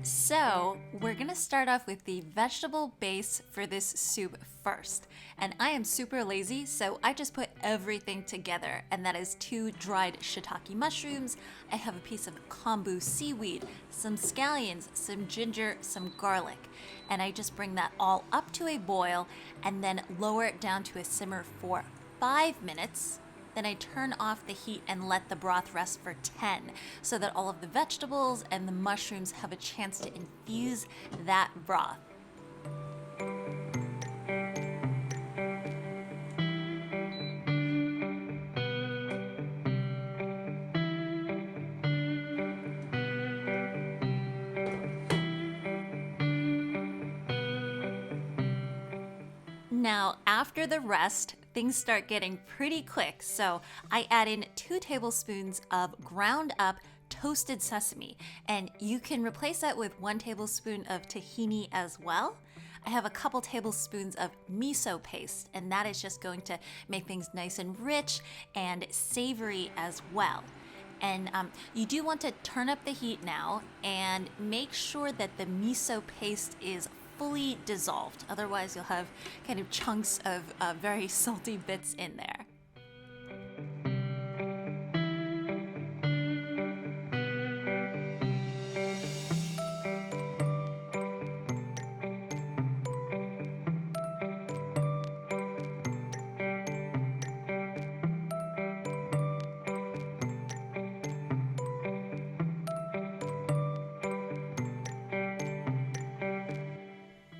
So we're gonna start off with the vegetable base for this soup first. And I am super lazy, so I just put everything together. And that is 2 dried shiitake mushrooms. I have a piece of kombu seaweed, some scallions, some ginger, some garlic. And I just bring that all up to a boil and then lower it down to a simmer for 5 minutes. Then I turn off the heat and let the broth rest for 10 so that all of the vegetables and the mushrooms have a chance to infuse that broth. Now, after the rest, things start getting pretty quick, so I add in 2 tablespoons of ground up toasted sesame, and you can replace that with 1 tablespoon of tahini as well. I have a couple tablespoons of miso paste, and that is just going to make things nice and rich and savory as well. And you do want to turn up the heat now and make sure that the miso paste is fully dissolved. Otherwise, you'll have kind of chunks of very salty bits in there.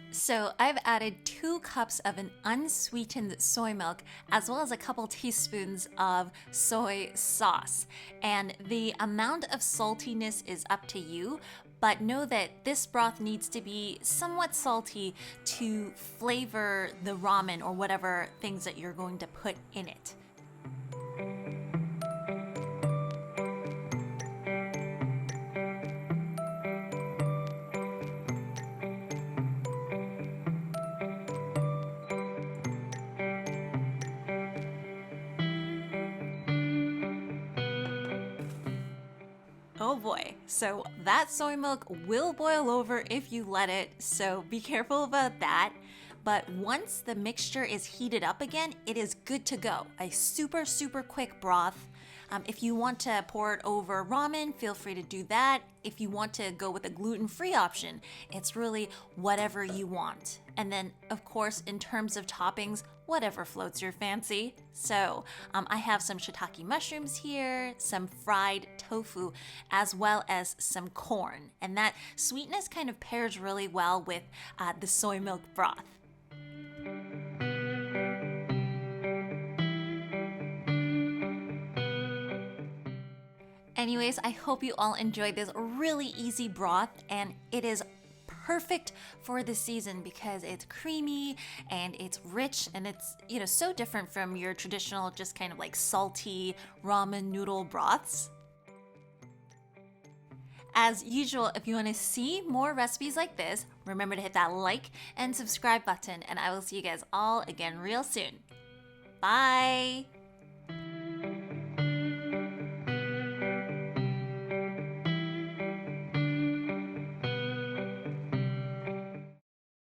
So I've added 2 cups of an unsweetened soy milk as well as a couple teaspoons of soy sauce. And the amount of saltiness is up to you, but know that this broth needs to be somewhat salty to flavor the ramen or whatever things that you're going to put in it. Oh boy, so that soy milk will boil over if you let it, so be careful about that. But once the mixture is heated up again, it is good to go. A super quick broth. If you want to pour it over ramen, feel free to do that. If you want to go with a gluten-free option, it's really whatever you want. And then, of course, in terms of toppings, whatever floats your fancy. So I have some shiitake mushrooms here, some fried tofu, as well as some corn. And that sweetness kind of pairs really well with the soy milk broth. Anyways, I hope you all enjoyed this really easy broth, and it is perfect for the season because it's creamy and it's rich and it's, so different from your traditional just kind of like salty ramen noodle broths. As usual, if you want to see more recipes like this, remember to hit that like and subscribe button, and I will see you guys all again real soon. Bye!